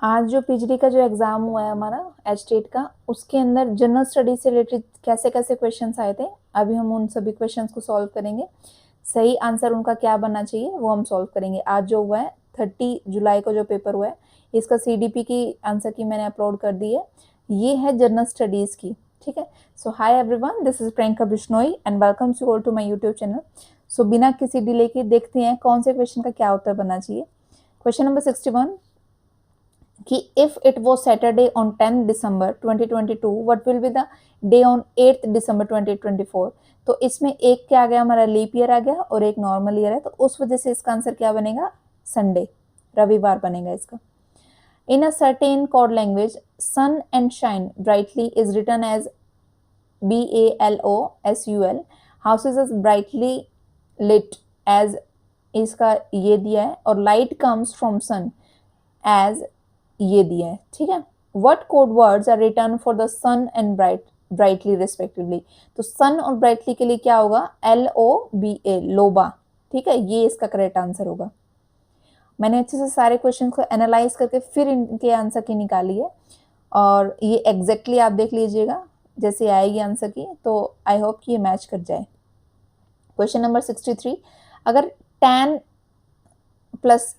आज जो पीजीडी का जो एग्ज़ाम हुआ है हमारा एचटेट का, उसके अंदर जनरल स्टडीज से रिलेटेड कैसे कैसे क्वेश्चंस आए थे, अभी हम उन सभी क्वेश्चंस को सॉल्व करेंगे। सही आंसर उनका क्या बनना चाहिए वो हम सॉल्व करेंगे। आज जो हुआ है 30 जुलाई को जो पेपर हुआ है, इसका सीडीपी की आंसर की मैंने अपलोड कर दी है। ये है जनरल स्टडीज़ की, ठीक है। So hi everyone, this is Priyanka Bishnoi and welcome you all to my YouTube channel. So बिना किसी डिले के देखते हैं कौन से क्वेश्चन का क्या उत्तर बनना चाहिए। क्वेश्चन नंबर 61 कि if it was Saturday on 10 December 2022 what will be the day on 8 दिसंबर 2024। तो इसमें एक क्या आ गया, हमारा लीप ईयर आ गया और एक नॉर्मल ईयर है, तो उस वजह से इसका आंसर क्या बनेगा, संडे, रविवार बनेगा इसका। In a certain code language sun and shine brightly is written as BALOSUL, houses is brightly lit as, इसका ये दिया है, और light comes from sun as ये दिया है, ठीक है। What code words are return for the sun and brightly respectively. तो सन और ब्राइटली के लिए क्या होगा, LOBA, लोबा, ठीक है, ये इसका करेक्ट आंसर होगा। मैंने अच्छे से सारे क्वेश्चन को एनालाइज करके फिर इनके आंसर की निकाली है, और ये एग्जैक्टली आप देख लीजिएगा जैसे आएगी आंसर की, तो आई होप कि ये मैच कर जाए। क्वेश्चन नंबर 63, अगर tan प्लस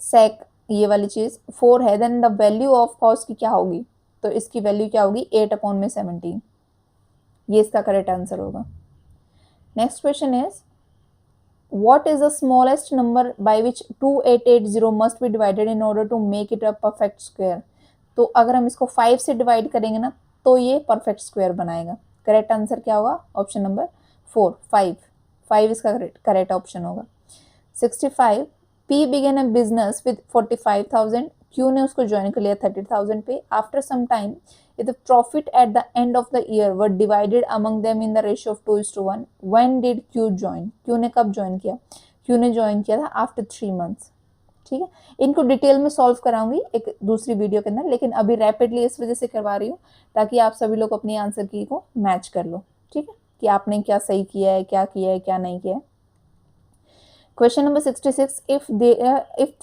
sec ये वाली चीज 4 है, then the value of cos की क्या होगी, तो इसकी वैल्यू क्या होगी, 8/17, ये इसका करेक्ट आंसर होगा। Next question is what is the smallest number by which 2880 must be divided in order to make it a perfect square. तो अगर हम इसको 5 से डिवाइड करेंगे ना, तो ये परफेक्ट स्क्वायर बनाएगा। करेक्ट आंसर क्या होगा, ऑप्शन नंबर 4, 5 इसका करेक्ट ऑप्शन होगा। 65, P began a business with 45,000, Q ने उसको ज्वाइन कर लिया 30,000 पे। After some time if the profit at the end of the year were divided among them in the ratio of 2:1, when did Q join? Q ने कब join किया, Q ने join किया था आफ्टर 3 months, ठीक है। इनको डिटेल में सॉल्व कराऊंगी एक दूसरी वीडियो के अंदर, लेकिन अभी रैपिडली इस वजह से करवा रही हूँ ताकि आप सभी लोग अपनी आंसर की को मैच कर लो, ठीक है, कि आपने क्या सही किया है, क्या किया है, क्या नहीं किया है। Question number 66, if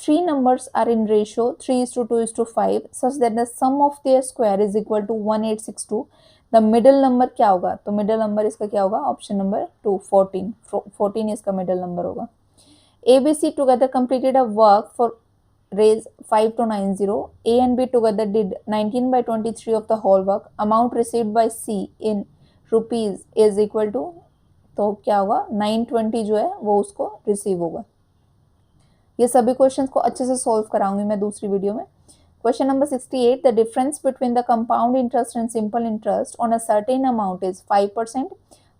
three numbers are in ratio 3:2:5 such that the sum of their square is equal to 1862, the middle number क्या होगा, तो middle number इसका क्या होगा, ऑप्शन नंबर 2, 14 इसका middle number होगा। ABC together completed a work for raise 5290, A and B together did 19/23 of the whole work, amount received by C in rupees is equal to, तो क्या होगा, 920 जो है वो उसको रिसीव होगा। ये सभी क्वेश्चंस को अच्छे से सॉल्व कराऊंगी मैं दूसरी वीडियो में। Question number 68, the difference between the compound interest and simple interest on a certain amount is 5%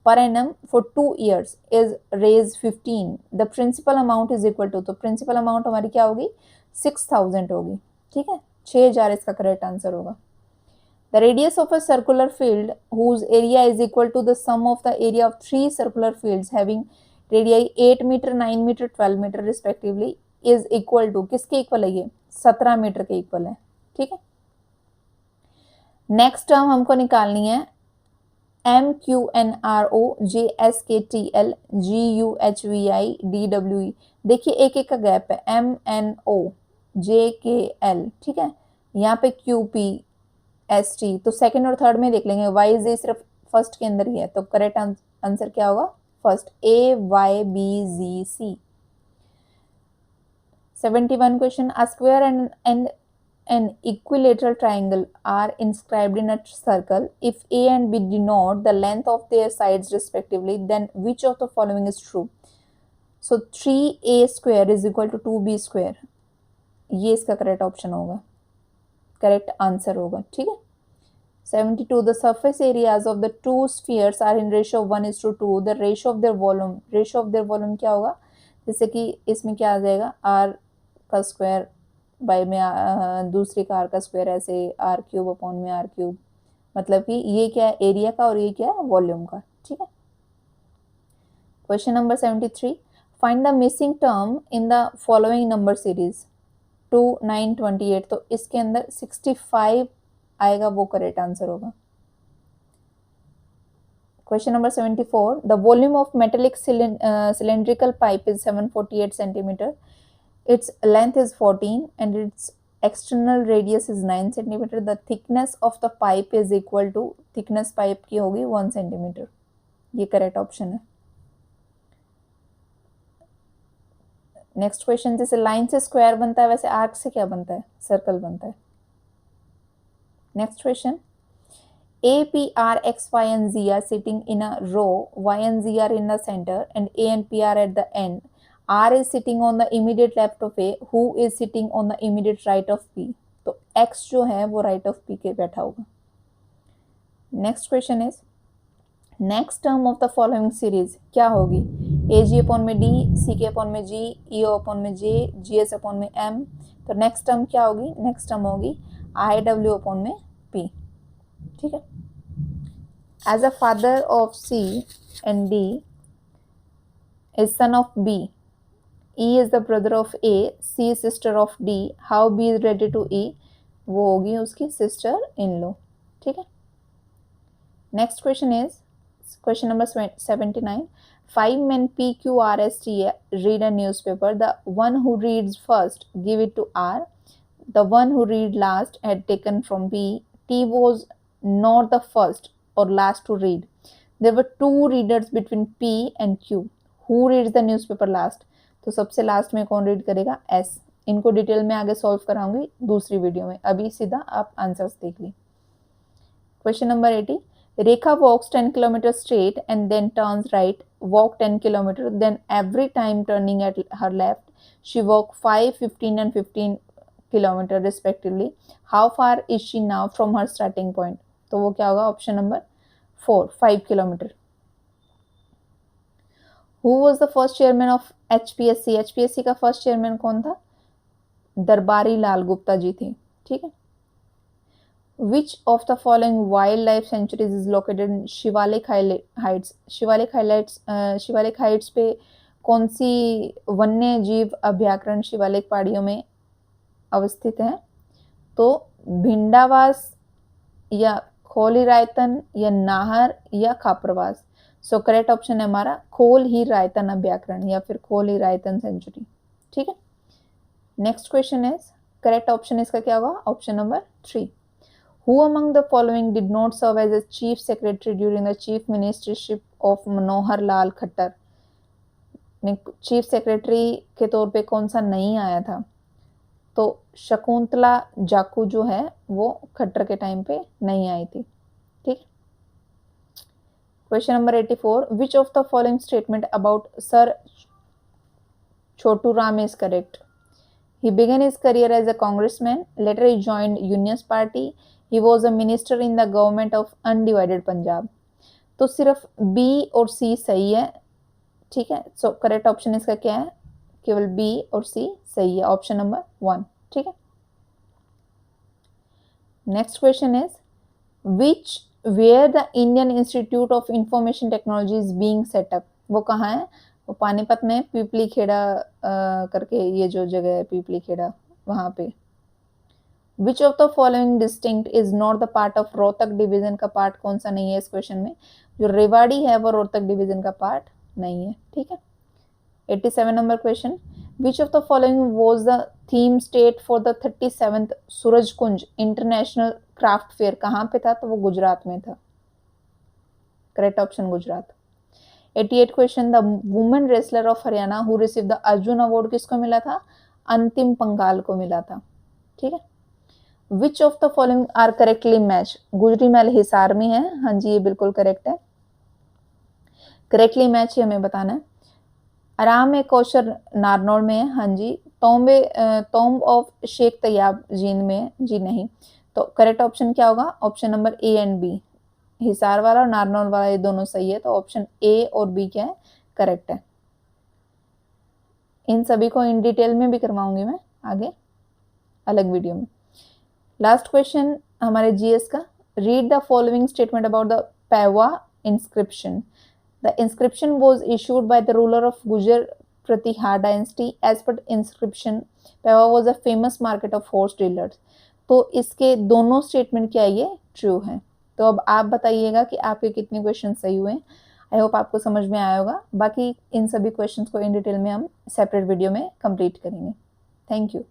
per annum for 2 years is रेज 15, the principal amount is equal to, तो प्रिंसिपल अमाउंट हमारी क्या होगी, 6000 होगी, ठीक है, 6000 इसका करेक्ट आंसर होगा। The radius of a circular field whose area is equal to the sum of the area of 3 circular fields having radii 8 meter, 9 meter, 12 meter respectively is equal to, किसके equal है ये, 17 metre के equal है, ठीक है। Next term हमको निकालनी है MQNROJSKTLGUHVIDWE। देखिए एक एक का गैप है, MNOJKL, ठीक है, यहाँ पे QPST, तो सेकंड और थर्ड में देख लेंगे। YZ सिर्फ फर्स्ट के अंदर ही है, तो करेक्ट आंसर क्या होगा, first, AYBZC। 71 question, a square and an equilateral triangle are inscribed in a circle. If A and B denote the length of their sides respectively, then which of the following is true? So 3A square is equal to 2B square, ये इसका correct option होगा, correct answer होगा, ठीक है। 72, the surface areas of the two spheres are in ratio of 1:2, the ratio of their volume क्या होगा, जैसे कि इसमें क्या आ जाएगा, r का स्क्वायर बाय में दूसरी का r का स्क्वायर, ऐसे r³ अपॉन में r³, मतलब कि ये क्या है, एरिया का, और ये क्या है, वॉल्यूम का, ठीक है। Question number 73, find the missing term in the following number series 2, 9, 28, तो इसके अंदर 65 आएगा, वो करेक्ट आंसर होगा। Question number 74, the volume of metallic cylindrical pipe is 748 centimeter, its length is 14 and its external radius is 9 centimetre, the thickness of the pipe is equal to, thickness pipe की होगी 1 centimetre. ये correct option है। Next question, जैसे line से square बनता है वैसे arc से क्या बनता है, सर्कल बनता है। Next question, A, P, R, X, Y and Z are sitting in a row, Y and Z are in the center and A and P are at the end. R is sitting on the immediate left of A, who is sitting on the immediate right of P. तो X जो है वो right of P के बैठा होगा। Next question is, next term of the following series क्या होगी, ए जी upon में डी, सी के अपॉन में जी, ई ओ अपॉन में जे, जी एस अपॉन में एम। तो नेक्स्ट टर्म क्या होगी, नेक्स्ट टर्म होगी आई डब्ल्यू अपॉन में पी। ठीक है। As a father of C and D is son of B, E is the brother of A, C is sister of D, how B is related to E, वो होगी उसकी sister in law। ठीक है। Next question is question number 79. 5 men P, Q, R, S, T read a newspaper. The one who reads first give it to R. The one who read last had taken from B. T was not the first or last to read. There were two readers between P and Q. Who reads the newspaper last? तो सबसे last में कौन read करेगा, S। इनको detail में आगे solve कराऊंगी दूसरी video में, अभी सीधा आप आंसर्स देख ली। Question number 80, Rekha walks 10 kilometers straight and then turns right, walk 10 kilometers, then every time turning at her left, she walked 5, 15 and 15 kilometers respectively. How far is she now from her starting point? तो वो क्या होगा, option number 4, 5 kilometre. Who was the first chairman of HPSC? HPSC का first chairman कौन था, दरबारी लाल गुप्ता जी थे। ठीक है। Which of the following wildlife sanctuaries is located in Shivalik Heights? Shivalik Heights पे कौन सी वन्य जीव अभ्यारण्य शिवालिक पहाड़ियों में अवस्थित है? तो भिंडावास या खोल ही रायतन या नाहर या खापरवास। सो करेक्ट ऑप्शन है हमारा खोल ही रायतन अभ्यारण्य या फिर खोल ही रायतन सेंचुरी। ठीक है। Next question is, correct option इसका क्या होगा, option number 3। Who among the following did not serve as a chief secretary during the chief ministership of Manohar Lal Khattar? Chief secretary के तौर पे कौन सा नहीं आया था? तो शकुंतला जाकू जो है वो खट्टर के टाइम पे नहीं आई थी। ठीक। Question number 84, which of the following statement about sir Chhotu Ram is correct? He began his career as a congressman. Later, he joined Unionist Party. He was a minister in the government of undivided Punjab. तो सिर्फ B और C सही है। ठीक है। So correct option इसका क्या है, केवल B और C सही है, ऑप्शन नंबर 1। ठीक है। Next question is, which where the Indian institute of information technology is being set up? वो कहाँ है, वो पानीपत में पीपली खेड़ा करके ये जो जगह है पीपली खेड़ा, वहां पे। विच of the following distinct is not the part of Rohtak division का पार्ट कौन सा नहीं है इस क्वेश्चन में? जो रेवाड़ी है वो रोहतक डिवीजन का पार्ट नहीं है। ठीक है। 87 number question, which of the following was the theme state for the 37th Surajkund international craft fair? कहाँ पे था? तो वो गुजरात में था। Correct option Gujarat. 88 question, the women wrestler of Haryana who receive the Arjuna award किसको मिला था? अंतिम पंगाल को मिला था। ठीक है। Which of the following are correctly match? Gujari Mahal Hisar में है, हाँ जी ये बिल्कुल करेक्ट है। करेक्टली मैच ही हमें बताना है। आराम ए कौशर नारनौल में है, हाँ जी। टॉम्ब ऑफ शेख तैयाब जींद में, जी नहीं। तो करेक्ट ऑप्शन क्या होगा, option number A and B, Hisar वाला और नारनौल वाला ये दोनों सही है, तो ऑप्शन ए और बी क्या है, करेक्ट है। इन सभी को इन डिटेल में भी करवाऊंगी मैं आगे अलग वीडियो में। लास्ट क्वेश्चन हमारे जीएस का, read the following statement about the Pehowa inscription. The inscription was issued by the ruler of Gurjara Pratihara dynasty. As per inscription Pehowa was a famous market of horse dealers. तो इसके दोनों स्टेटमेंट क्या ये true है? तो अब आप बताइएगा कि आपके कितने क्वेश्चन सही हुए। आई होप आपको समझ में आया होगा। बाकी इन सभी क्वेश्चंस को इन डिटेल में हम सेपरेट वीडियो में कंप्लीट करेंगे। Thank you.